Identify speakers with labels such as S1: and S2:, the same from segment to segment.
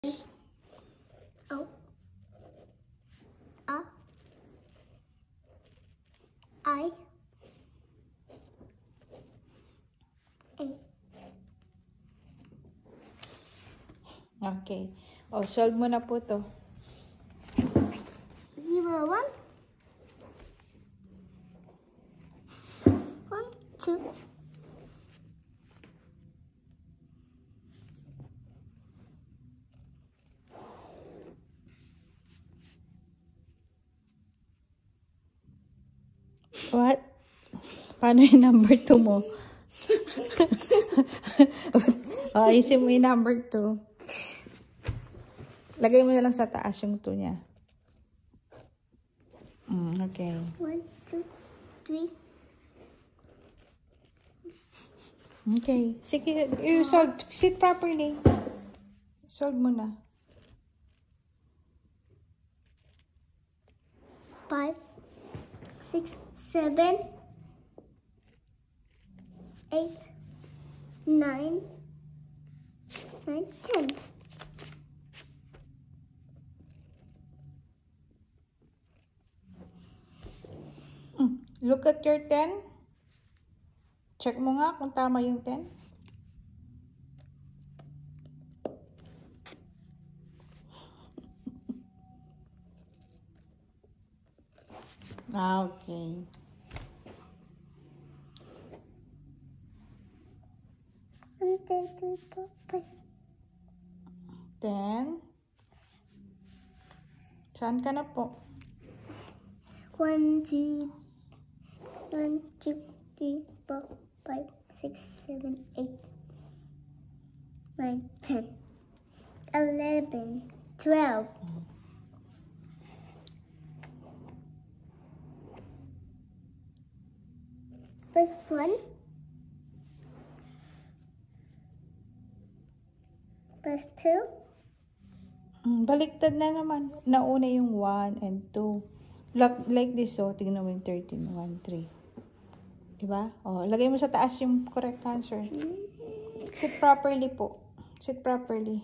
S1: O A I A.
S2: Okay. O, solve mo na po to.
S1: 0, 1. 1, 2.
S2: What? Paano yung number 2 mo? Ayusin mo yung number 2. Lagay mo na lang sa taas yung 2 niya. Okay.
S1: 1, 2, 3.
S2: Okay. Sige, you solve. Sit properly. Solve mo na.
S1: 5, 6, 7, 8, 9, 10.
S2: Look at your 10. Check mo nga kung tama yung 10. Okay.
S1: One, two, three, four, five.
S2: 10. Saan ka na po?
S1: 1, 2, 1, 2, 3, 4, 5, 6, 7, 8, 9, 10, 11, 12. First one. First two.
S2: Baliktad na naman. Nauna yung 1 and 2. Like this, oh. Tingnan mo yung 13. 1, 3. Diba? Oh, lagay mo sa taas yung correct answer. Sit properly po. Sit properly.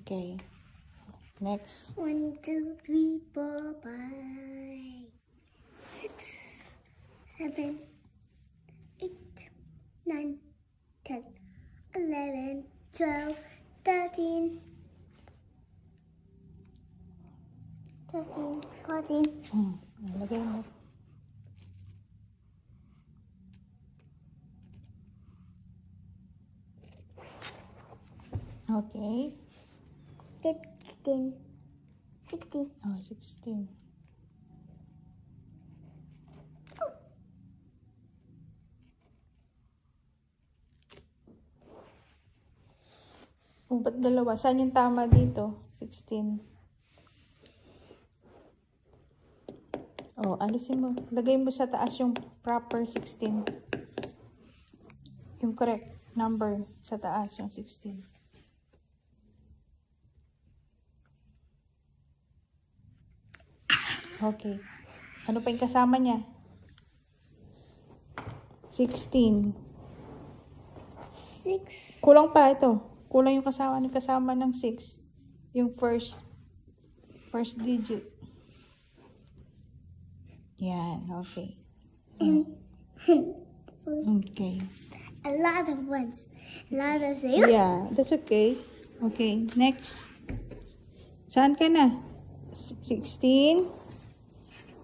S2: Okay. Next.
S1: 1, 2, 3, 4, 5, 6, 7, 8, 9, 10, 11, 12, 13, 14.
S2: Lagay mo. Okay.
S1: 15, 16.
S2: Oh, 16. Oh, ba't dalawa? Saan yung tama dito? 16. Oh, alisin mo. Lagay mo sa taas yung proper 16. Yung correct number sa taas, yung 16. Okay. Ano pa yung kasama niya? 16.
S1: 6.
S2: Kulang pa ito. Kulang yung kasama ng 6. Yung first digit. Yan. Okay. Okay.
S1: A lot of ones. A lot of things.
S2: Yeah, that's okay. Okay, next. Saan ka na? 16.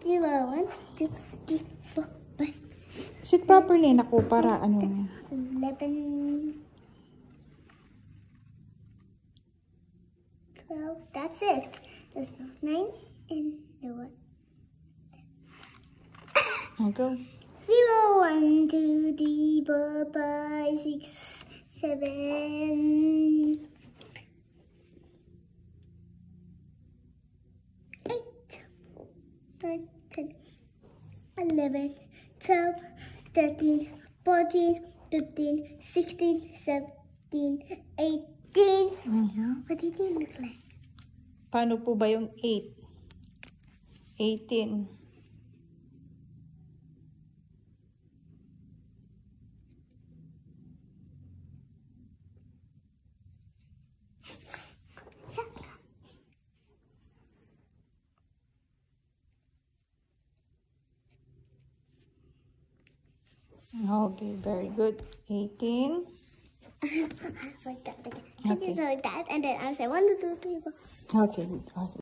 S1: 0, 1, 2, 3, 4, 5,
S2: Sit properly, naku, para ano.
S1: 11, 12. That's it. There's no 9 and no 1.
S2: Oh, go.
S1: 0, 1, 2, 3, 4, 5, 6, 7, 8, 9, 10, 11, 12, 13, 14, 15, 16, 17, 18. What did it look like?
S2: Paano po ba yung 8? 18. Okay, very good. 18.
S1: Like that again. I just like that, and then I say 1, 2, 3, 4.
S2: Okay, good. Okay.